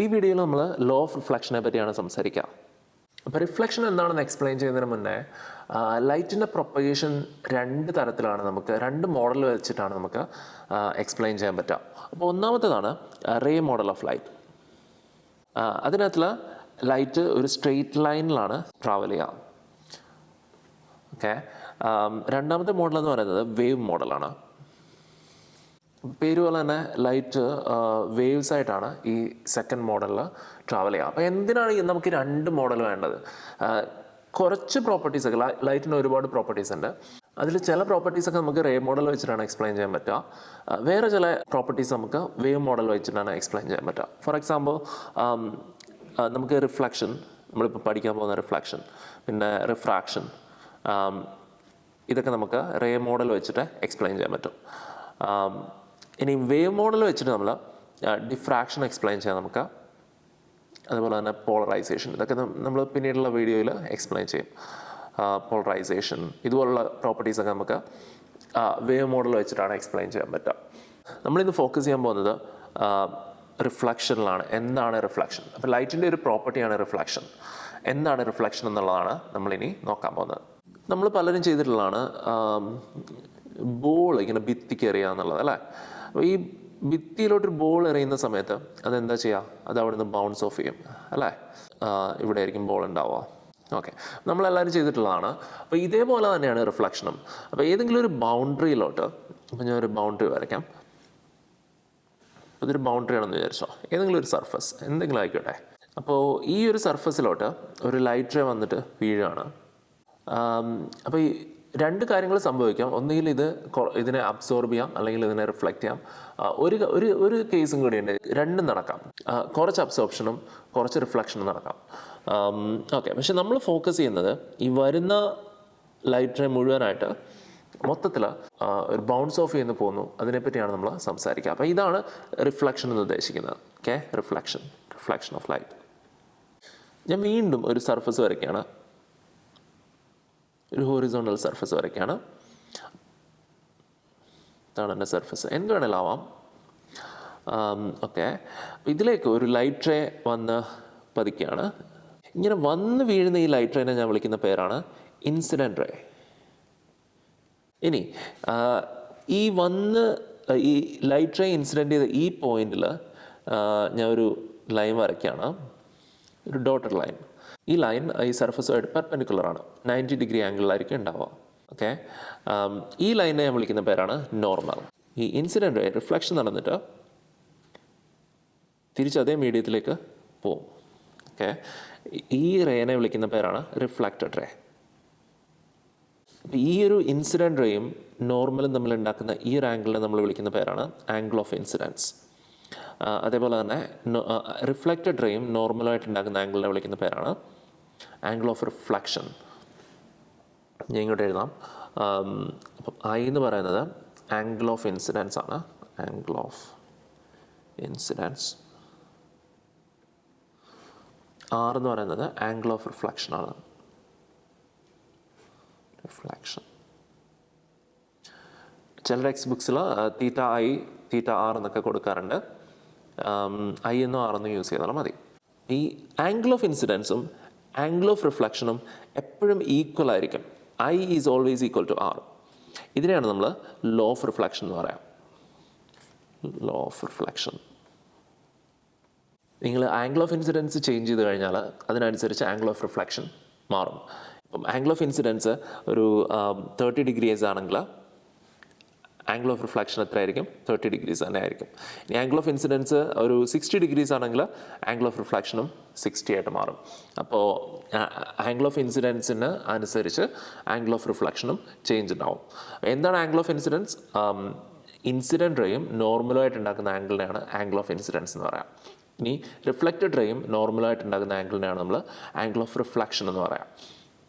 ഈ വീഡിയോയിൽ നമ്മൾ ലോ ഓഫ് റിഫ്ലക്ഷനെ പറ്റിയാണ് സംസാരിക്കുക. അപ്പോൾ റിഫ്ലക്ഷൻ എന്താണെന്ന് എക്സ്പ്ലെയിൻ ചെയ്യുന്നതിന് മുന്നേ ലൈറ്റിൻ്റെ പ്രൊപ്പഗേഷൻ രണ്ട് തരത്തിലാണ്, നമുക്ക് രണ്ട് മോഡൽ വെച്ചിട്ടാണ് നമുക്ക് എക്സ്പ്ലെയിൻ ചെയ്യാൻ പറ്റുക. അപ്പോൾ ഒന്നാമത്തേതാണ് റേ മോഡൽ ഓഫ് ലൈറ്റ്. അതിനകത്തുള്ള ലൈറ്റ് ഒരു സ്ട്രെയിറ്റ് ലൈനിലാണ് ട്രാവൽ ചെയ്യുക. ഓക്കെ. രണ്ടാമത്തെ മോഡൽ എന്ന് പറയുന്നത് വേവ് മോഡലാണ്. പേര് പോലെ തന്നെ ലൈറ്റ് വേവ്സ് ആയിട്ടാണ് ഈ സെക്കൻഡ് മോഡലിൽ ട്രാവൽ ചെയ്യുക. അപ്പോൾ എന്തിനാണ് നമുക്ക് രണ്ട് മോഡൽ വേണ്ടത്? കുറച്ച് പ്രോപ്പർട്ടീസൊക്കെ ലൈറ്റിന് ഒരുപാട് പ്രോപ്പർട്ടീസ് ഉണ്ട്. അതിൽ ചില പ്രോപ്പർട്ടീസൊക്കെ നമുക്ക് റേ മോഡൽ വെച്ചിട്ടാണ് എക്സ്പ്ലെയിൻ ചെയ്യാൻ പറ്റുക. വേറെ ചില പ്രോപ്പർട്ടീസ് നമുക്ക് വേവ് മോഡൽ വെച്ചിട്ടാണ് എക്സ്പ്ലെയിൻ ചെയ്യാൻ പറ്റുക. ഫോർ എക്സാമ്പിൾ, നമുക്ക് റിഫ്ലക്ഷൻ, നമ്മളിപ്പോൾ പഠിക്കാൻ പോകുന്ന റിഫ്ലക്ഷൻ, പിന്നെ റിഫ്രാക്ഷൻ, ഇതൊക്കെ നമുക്ക് റേ മോഡൽ വെച്ചിട്ട് എക്സ്പ്ലെയിൻ ചെയ്യാൻ പറ്റും. ഇനി വേവ് മോഡൽ വെച്ചിട്ട് നമ്മൾ ഡിഫ്രാക്ഷൻ എക്സ്പ്ലെയിൻ ചെയ്യാം നമുക്ക്. അതുപോലെ തന്നെ പോളറൈസേഷൻ, ഇതൊക്കെ നമ്മൾ പിന്നീടുള്ള വീഡിയോയിൽ എക്സ്പ്ലെയിൻ ചെയ്യും. പോളറൈസേഷൻ ഇതുപോലുള്ള പ്രോപ്പർട്ടീസൊക്കെ നമുക്ക് വേവ് മോഡൽ വെച്ചിട്ടാണ് എക്സ്പ്ലെയിൻ ചെയ്യാൻ പറ്റുക. നമ്മളിന്ന് ഫോക്കസ് ചെയ്യാൻ പോകുന്നത് റിഫ്ലക്ഷനിലാണ്. എന്താണ് റിഫ്ലക്ഷൻ? അപ്പോൾ ലൈറ്റിൻ്റെ ഒരു പ്രോപ്പർട്ടിയാണ് റിഫ്ലക്ഷൻ. എന്താണ് റിഫ്ലക്ഷൻ എന്നുള്ളതാണ് നമ്മളിനി നോക്കാൻ പോകുന്നത്. നമ്മൾ പലരും ചെയ്തിട്ടുള്ളതാണ് ബോൾ ഇങ്ങനെ ഭിത്തിക്ക് എറിയുക എന്നുള്ളത്, അല്ലേ? അപ്പോൾ ഈ ഭിത്തിയിലോട്ടൊരു ബോൾ എറിയുന്ന സമയത്ത് അതെന്താ ചെയ്യുക? അത് അവിടെ നിന്ന് ബൗൺസ് ഓഫ് ചെയ്യും, അല്ലേ? ഇവിടെ ആയിരിക്കും ബോൾ ഉണ്ടാവുക. ഓക്കെ, നമ്മളെല്ലാവരും ചെയ്തിട്ടുള്ളതാണ്. അപ്പോൾ ഇതേപോലെ തന്നെയാണ് റിഫ്ലക്ഷനും. അപ്പോൾ ഏതെങ്കിലും ഒരു ബൗണ്ടറിയിലോട്ട്, അപ്പോൾ ഞാനൊരു ബൗണ്ടറി വരയ്ക്കാം. ഇതൊരു ബൗണ്ടറി ആണെന്ന് വിചാരിച്ചോ, ഏതെങ്കിലും ഒരു സർഫസ് എന്തെങ്കിലും ആയിക്കോട്ടെ. അപ്പോൾ ഈ ഒരു സർഫസിലോട്ട് ഒരു ലൈറ്റ് റേ വന്നിട്ട് വീഴുകയാണ്. അപ്പോൾ ഈ രണ്ട് കാര്യങ്ങൾ സംഭവിക്കാം. ഒന്നുകിൽ ഇതിനെ അബ്സോർബ് ചെയ്യാം, അല്ലെങ്കിൽ ഇതിനെ റിഫ്ലക്റ്റ് ചെയ്യാം. ഒരു കേസും കൂടിയുണ്ട്, രണ്ടും നടക്കാം. കുറച്ച് അബ്സോർപ്ഷനും കുറച്ച് റിഫ്ലക്ഷനും നടക്കാം. ഓക്കെ, പക്ഷെ നമ്മൾ ഫോക്കസ് ചെയ്യുന്നത് ഈ വരുന്ന ലൈറ്റ് റേ മുഴുവനായിട്ട് മൊത്തത്തിൽ ഒരു ബൗൺസ് ഓഫ് ചെയ്യുന്നു പോകുന്നു, അതിനെപ്പറ്റിയാണ് നമ്മൾ സംസാരിക്കുക. അപ്പോൾ ഇതാണ് റിഫ്ലക്ഷൻ എന്ന് ഉദ്ദേശിക്കുന്നത്. Okay, reflection of light. ഞാൻ വീണ്ടും ഒരു സർഫസ് വരയ്ക്കുകയാണ്, ഒരു ഹോറിസോണ്ടൽ സർഫസ് വരയ്ക്കുകയാണ്. ഇതാണ് എൻ്റെ സർഫസ്, എന്ത് വേണമെങ്കിലും ആവാം. ഓക്കെ, ഇതിലേക്ക് ഒരു ലൈറ്റ് റേ വന്ന് പതിക്കുകയാണ്. ഇങ്ങനെ വന്ന് വീഴുന്ന ഈ ലൈറ്റ് റേനെ ഞാൻ വിളിക്കുന്ന പേരാണ് ഇൻസിഡൻറ്റ് റേ. ഇനി ഈ ലൈറ്റ് റേ ഇൻസിഡൻറ്റ് ചെയ്ത ഈ പോയിന്റിൽ ഞാൻ ഒരു ലൈൻ വരയ്ക്കുകയാണ്, ഒരു ഡോട്ടഡ് ലൈൻ. ഈ ലൈൻ ഈ സർഫസുമായിട്ട് പെർപെൻഡിക്കുലറാണ്, 90 ഡിഗ്രി ആംഗിളിലായിരിക്കും ഉണ്ടാവുക. ഓക്കെ, ഈ ലൈനെ ഞാൻ വിളിക്കുന്ന പേരാണ് നോർമൽ. ഈ ഇൻസിഡൻറ്റ് റേ റിഫ്ലക്ഷൻ നടന്നിട്ട് തിരിച്ചതേ മീഡിയത്തിലേക്ക് പോവും. ഓക്കെ, ഈ റേനെ വിളിക്കുന്ന പേരാണ് റിഫ്ലക്റ്റഡ് റേ. ഈ ഒരു ഇൻസിഡൻറ്റ് റേയും നോർമലും തമ്മിൽ ഉണ്ടാക്കുന്ന ഈ ഒരു ആംഗിളിനെ നമ്മൾ വിളിക്കുന്ന പേരാണ് ആംഗിൾ ഓഫ് ഇൻസിഡൻസ്. അതേപോലെ തന്നെ റിഫ്ലക്റ്റഡ് റേയും നോർമലായിട്ട് ഉണ്ടാക്കുന്ന ആംഗിളിനെ വിളിക്കുന്ന പേരാണ് ആംഗിൾ ഓഫ് റിഫ്ലക്ഷൻ. ഞാൻ ഇങ്ങോട്ട് എഴുതാം. അപ്പം ഐ എന്ന് പറയുന്നത് ആംഗിൾ ഓഫ് ഇൻസിഡൻസ് ആണ്, ആംഗിൾ ഓഫ് ഇൻസിഡൻസ്. ആർ എന്ന് പറയുന്നത് ആംഗിൾ ഓഫ് റിഫ്ലക്ഷൻ ആണ്, റിഫ്ലക്ഷൻ. ചില ടെക്സ്റ്റ് ബുക്സിൽ തീറ്റ ഐ തീറ്റ ആർ എന്നൊക്കെ കൊടുക്കാറുണ്ട്. ഐ എന്നോ ആർ എന്നോ യൂസ് ചെയ്താലും മതി. ഈ ആംഗിൾ ഓഫ് ഇൻസിഡൻസും ആംഗിൾ ഓഫ് റിഫ്ലക്ഷനും എപ്പോഴും ഈക്വൽ ആയിരിക്കും. I is always equal to R. ഇതിനെയാണ് നമ്മൾ ലോ ഓഫ് റിഫ്ലക്ഷൻ എന്ന് പറയാം. Law of reflection. നിങ്ങൾ ആംഗിൾ ഓഫ് ഇൻസിഡൻസ് ചേഞ്ച് ചെയ്ത് കഴിഞ്ഞാൽ അതിനനുസരിച്ച് ആംഗിൾ ഓഫ് റിഫ്ലക്ഷൻ മാറും. ഇപ്പം ആംഗിൾ ഓഫ് ഇൻസിഡൻസ് ഒരു 30 ഡിഗ്രീസ് ആണെങ്കിൽ ആംഗിൾ ഓഫ് റിഫ്ലക്ഷൻ എത്രയായിരിക്കും? 30 ഡിഗ്രീസ് തന്നെ ആയിരിക്കും. ഇനി ആംഗിൾ ഓഫ് ഇൻസിഡൻസ് ഒരു 60 ഡിഗ്രീസ് ആണെങ്കിൽ ആംഗിൾ ഓഫ് റിഫ്ലക്ഷനും 60 ആയിട്ട് മാറും. അപ്പോൾ ആംഗിൾ ഓഫ് ഇൻസിഡൻസിന് അനുസരിച്ച് ആംഗിൾ ഓഫ് റിഫ്ലക്ഷനും ചേഞ്ച് ഉണ്ടാവും. എന്താണ് ആംഗിൾ ഓഫ് ഇൻസിഡൻസ്? ഇൻസിഡൻറ്റ് റേയും നോർമലായിട്ട് ഉണ്ടാക്കുന്ന ആംഗിളിനെയാണ് ആംഗിൾ ഓഫ് ഇൻസിഡൻസ് എന്ന് പറയാം. ഇനി റിഫ്ലക്റ്റഡ് റേയും നോർമലായിട്ട് ഉണ്ടാക്കുന്ന ആംഗിളിനെയാണ് നമ്മൾ ആംഗിൾ ഓഫ് റിഫ്ലക്ഷൻ എന്ന് പറയാം.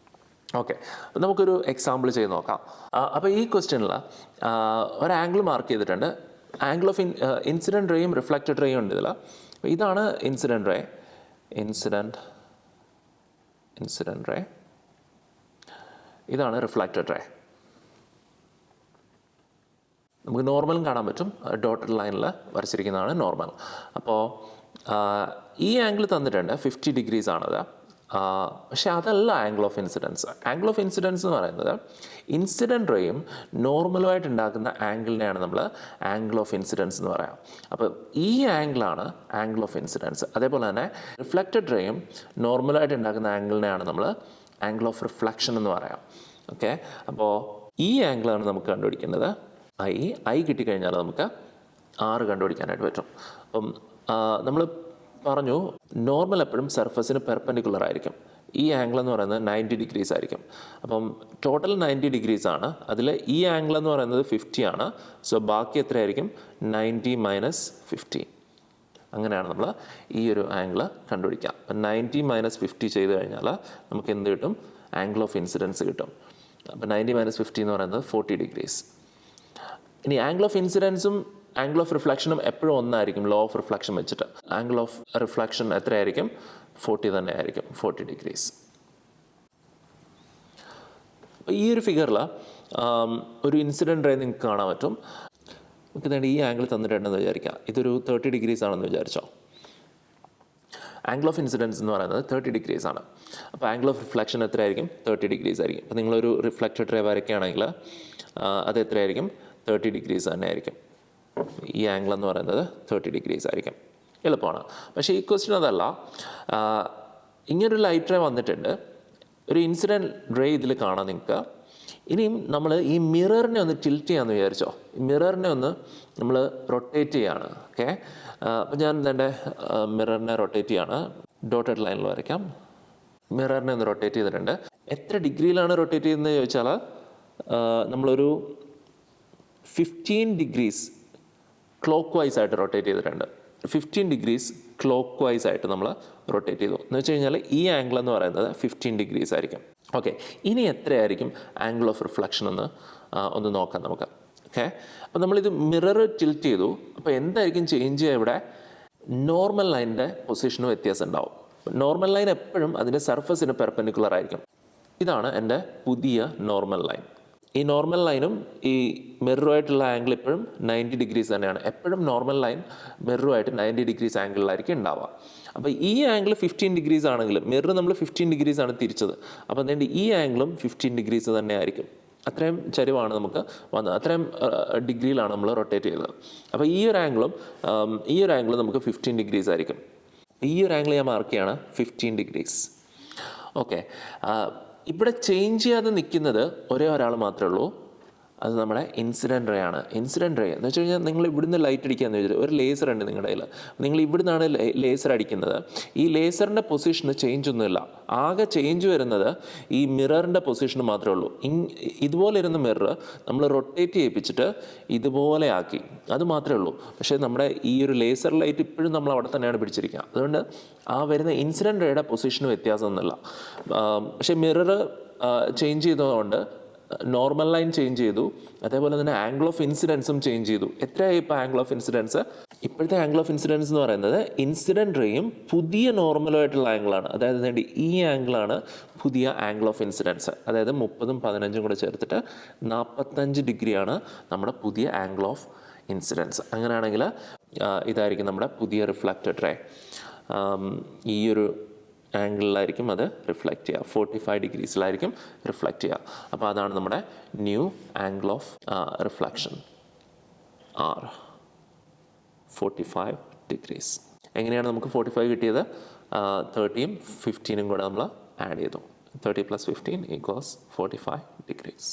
ഓക്കെ, നമുക്കൊരു എക്സാമ്പിൾ ചെയ്ത് നോക്കാം. അപ്പോൾ ഈ ക്വസ്റ്റ്യനിൽ ഒരു ആംഗിൾ മാർക്ക് ചെയ്തിട്ടുണ്ട്. ആംഗിൾ ഓഫ് ഇൻസിഡൻറ്റ് റേയും റിഫ്ലക്റ്റഡ് റേയും ഉണ്ട് ഇതിൽ. ഇതാണ് ഇൻസിഡൻറ്റ് റേ, ഇൻസിഡൻറ്റ് റേ. ഇതാണ് റിഫ്ലക്റ്റഡ് റേ. നമുക്ക് നോർമലും കാണാൻ പറ്റും, ഡോട്ടഡ് ലൈനിൽ വരച്ചിരിക്കുന്നതാണ് നോർമൽ. അപ്പോൾ ഈ ആംഗിൾ തന്നിട്ടുണ്ട് 50 ഡിഗ്രീസ് ആണത്. പക്ഷേ അതല്ല angle of incidents. Angle of incidents എന്ന് പറയുന്നത് ഇൻസിഡൻറ്റ് റേയും നോർമലുമായിട്ട് ഉണ്ടാക്കുന്ന ആംഗിളിനെയാണ് നമ്മൾ ആംഗിൾ ഓഫ് ഇൻസിഡൻസ് എന്ന് പറയാം. അപ്പോൾ ഈ ആംഗിളാണ് ആംഗിൾ ഓഫ് ഇൻസിഡൻസ്. അതേപോലെ തന്നെ റിഫ്ലക്റ്റഡ് റേയും നോർമലായിട്ട് ഉണ്ടാക്കുന്ന ആംഗിളിനെയാണ് നമ്മൾ ആംഗിൾ ഓഫ് റിഫ്ലക്ഷൻ എന്ന് പറയാം. ഓക്കെ, അപ്പോൾ ഈ ആംഗിളാണ് നമുക്ക് കണ്ടുപിടിക്കേണ്ടത്. ഐ കിട്ടിക്കഴിഞ്ഞാൽ നമുക്ക് R കണ്ടുപിടിക്കാനായിട്ട് പറ്റും. അപ്പം നമ്മൾ പറഞ്ഞു നോർമൽ എപ്പോഴും സർഫസിന് പെർപെൻഡിക്കുലർ ആയിരിക്കും. ഈ ആംഗിൾ എന്ന് പറയുന്നത് 90 ഡിഗ്രീസ് ആയിരിക്കും. അപ്പം ടോട്ടൽ 90 ഡിഗ്രീസ് ആണ്. അതിൽ ഈ ആംഗിൾ എന്ന് പറയുന്നത് 50 ആണ്. സോ ബാക്കി എത്രയായിരിക്കും? 90 - 50. അങ്ങനെയാണ് നമ്മൾ ഈ ഒരു ആംഗിൾ കണ്ടുപിടിക്കുക. 90 - 50 ചെയ്ത് കഴിഞ്ഞാൽ നമുക്ക് എന്ത് കിട്ടും? ആംഗിൾ ഓഫ് ഇൻസിഡൻസ് കിട്ടും. അപ്പോൾ 90 - 50 എന്ന് പറയുന്നത് 40 ഡിഗ്രീസ്. ഇനി ആംഗിൾ ഓഫ് ഇൻസിഡൻസും ആംഗിൾ ഓഫ് റിഫ്ലക്ഷനും എപ്പോഴും ഒന്നായിരിക്കും, ലോ ഓഫ് റിഫ്ലക്ഷൻ വെച്ചിട്ട്. ആംഗിൾ ഓഫ് റിഫ്ലക്ഷൻ എത്രയായിരിക്കും? 40 തന്നെ ആയിരിക്കും, 40 ഡിഗ്രീസ്. ഈ ഒരു ഫിഗറിൽ ഒരു ഇൻസിഡൻറ്റ് റേ നിങ്ങൾക്ക് കാണാൻ പറ്റും. നമുക്ക് വേണ്ടി ഈ ആംഗിൾ തന്നിട്ടുണ്ടെന്ന് വിചാരിക്കാം. ഇതൊരു 30 ഡിഗ്രീസ് ആണെന്ന് വിചാരിച്ചോ. ആംഗിൾ ഓഫ് ഇൻസിഡൻസ് എന്ന് പറയുന്നത് 30 ഡിഗ്രീസ് ആണ്. അപ്പോൾ ആംഗിൾ ഓഫ് റിഫ്ലക്ഷൻ എത്രയായിരിക്കും? 30 ഡിഗ്രീസ് ആയിരിക്കും. അപ്പോൾ നിങ്ങളൊരു റിഫ്ലക്റ്റഡ് റേ വരയ്ക്കുകയാണെങ്കിൽ അത് എത്രയായിരിക്കും? 30 ഡിഗ്രീസ് തന്നെ ആയിരിക്കും. ഈ ആംഗിൾ എന്ന് പറയുന്നത് 30 ഡിഗ്രീസ് ആയിരിക്കും. എളുപ്പമാണ്. പക്ഷേ ഈ ക്വസ്റ്റ്യൻ അതല്ല. ഇങ്ങനൊരു ലൈറ്റ് റേ വന്നിട്ടുണ്ട്, ഒരു ഇൻസിഡൻറ്റ് റേ ഇതിൽ കാണാം നിങ്ങൾക്ക്. ഇനിയും നമ്മൾ ഈ മിററിനെ ഒന്ന് ടിൽറ്റ് ചെയ്യാമെന്ന് വിചാരിച്ചോ. ഈ മിററിനെ ഒന്ന് നമ്മൾ റൊട്ടേറ്റ് ചെയ്യുകയാണ്. ഓക്കെ, അപ്പോൾ ഞാൻ എൻ്റെ മിററിനെ റൊട്ടേറ്റ് ചെയ്യാണ്. ഡോട്ടഡ് ലൈനിൽ വരയ്ക്കാം. മിററിനെ ഒന്ന് റൊട്ടേറ്റ് ചെയ്തിട്ടുണ്ട്. എത്ര ഡിഗ്രിയിലാണ് റൊട്ടേറ്റ് ചെയ്യുന്നത് ചോദിച്ചാൽ നമ്മളൊരു 15 ഡിഗ്രീസ് ക്ലോക്ക് വൈസ് ആയിട്ട് റൊട്ടേറ്റ് ചെയ്തിട്ടുണ്ട്. 15 ഡിഗ്രീസ് ക്ലോക്ക് വൈസ് ആയിട്ട് നമ്മൾ റൊട്ടേറ്റ് ചെയ്തു എന്ന് വെച്ച് കഴിഞ്ഞാൽ ഈ ആംഗിൾ എന്ന് പറയുന്നത് 15 ഡിഗ്രീസ് ആയിരിക്കും. ഓക്കെ, ഇനി എത്രയായിരിക്കും ആംഗിൾ ഓഫ് റിഫ്ലക്ഷൻ എന്ന് ഒന്ന് നോക്കാം നമുക്ക്. ഓക്കെ, അപ്പോൾ നമ്മളിത് മിറർ ടിൽറ്റ് ചെയ്തു. അപ്പോൾ എന്തായിരിക്കും ചേഞ്ച് ചെയ്യുക? ഇവിടെ നോർമൽ ലൈനിൻ്റെ പൊസിഷന് വ്യത്യാസം ഉണ്ടാവും. നോർമൽ ലൈൻ എപ്പോഴും അതിൻ്റെ സർഫസിന് പെർപെൻഡിക്കുലർ ആയിരിക്കും. ഇതാണ് എൻ്റെ പുതിയ നോർമൽ ലൈൻ. ഈ നോർമൽ ലൈനും ഈ മിററുമായിട്ടുള്ള ആംഗിൾ എപ്പോഴും 90 ഡിഗ്രീസ് തന്നെയാണ്. എപ്പോഴും നോർമൽ ലൈൻ മിററുമായിട്ട് 90 ഡിഗ്രീസ് ആംഗിളിലായിരിക്കും ഉണ്ടാവുക. അപ്പോൾ ഈ ആംഗിൾ 15 ഡിഗ്രീസ് ആണെങ്കിൽ മിറർ നമ്മൾ 15 ഡിഗ്രീസ് ആണ് തിരിച്ചത്. അപ്പോൾ അതുകൊണ്ട് ഈ ആംഗിളും 15 ഡിഗ്രീസ് തന്നെ ആയിരിക്കും. അത്രയും ചരിവാണ് നമുക്ക് വന്നത്, അത്രയും ഡിഗ്രിയിലാണ് നമ്മൾ റൊട്ടേറ്റ് ചെയ്തത്. അപ്പോൾ ഈ ഒരു ആംഗിൾ നമുക്ക് 15 ഡിഗ്രീസ് ആയിരിക്കും. ഈ ഒരു ആംഗിൾ ഞാൻ മാർക്ക് ചെയ്യാണ് 15 ഡിഗ്രീസ്. ഓക്കെ, ഇവിടെ ചേഞ്ച് ചെയ്യാതെ നിൽക്കുന്നത് ഒരേ ഒരാൾ മാത്രമേ ഉള്ളൂ. അത് നമ്മുടെ ഇൻസിഡൻറ്റ് റേ ആണ്. ഇൻസിഡൻറ്റ് റേ എന്ന് വെച്ച് കഴിഞ്ഞാൽ നിങ്ങൾ ഇവിടുന്ന് ലൈറ്റ് അടിക്കാമെന്ന് വെച്ചാൽ ഒരു ലേസർ ഉണ്ട് നിങ്ങളുടെ കയ്യിൽ. നിങ്ങൾ ഇവിടുന്നാണ് ലേസർ അടിക്കുന്നത്. ഈ ലേസറിൻ്റെ പൊസിഷന് ചേഞ്ച് ഒന്നുമില്ല. ആകെ ചേഞ്ച് വരുന്നത് ഈ മിററിൻ്റെ പൊസിഷന് മാത്രമേ ഉള്ളൂ. ഇതുപോലെ ഇരുന്ന മിറർ നമ്മൾ റൊട്ടേറ്റ് ചെയ്യിപ്പിച്ചിട്ട് ഇതുപോലെ ആക്കി, അത് മാത്രമേ ഉള്ളൂ. പക്ഷേ നമ്മുടെ ഈ ഒരു ലേസർ ലൈറ്റ് ഇപ്പോഴും നമ്മൾ അവിടെ തന്നെയാണ് പിടിച്ചിരിക്കുക. അതുകൊണ്ട് ആ വരുന്ന ഇൻസിഡൻറ്റ് റേയുടെ പൊസിഷന് വ്യത്യാസമൊന്നുമില്ല. പക്ഷേ മിറർ ചേഞ്ച് ചെയ്തതുകൊണ്ട് നോർമൽ ലൈൻ ചേഞ്ച് ചെയ്തു. അതേപോലെ തന്നെ ആംഗിൾ ഓഫ് ഇൻസിഡൻസും ചേഞ്ച് ചെയ്തു. എത്രയായി ഇപ്പോൾ ആംഗിൾ ഓഫ് ഇൻസിഡൻസ്? ഇപ്പോഴത്തെ ആംഗിൾ ഓഫ് ഇൻസിഡൻസ് എന്ന് പറയുന്നത് ഇൻസിഡൻറ്റ് റേയും പുതിയ നോർമലുമായിട്ടുള്ള ആംഗിളാണ്. അതായത് ഈ ആംഗിളാണ് പുതിയ ആംഗിൾ ഓഫ് ഇൻസിഡൻസ്. അതായത് 30ഉം 15ഉം കൂടെ ചേർത്തിട്ട് 45 ഡിഗ്രിയാണ് നമ്മുടെ പുതിയ ആംഗിൾ ഓഫ് ഇൻസിഡൻസ്. അങ്ങനെയാണെങ്കിൽ ഇതായിരിക്കും നമ്മുടെ പുതിയ റിഫ്ലക്റ്റഡ് റേ. ഈ ഒരു ആംഗിളിലായിരിക്കും അത് റിഫ്ലക്റ്റ് ചെയ്യുക. 45 ഡിഗ്രീസിലായിരിക്കും റിഫ്ലക്റ്റ് ചെയ്യുക. അപ്പോൾ അതാണ് നമ്മുടെ new angle of reflection R, 45 degrees. എങ്ങനെയാണ് നമുക്ക് 45 കിട്ടിയത്? 30ഉം 15ഉം കൂടെ നമ്മൾ ആഡ് ചെയ്തു. 30 + 15 = 45 ഡിഗ്രീസ്.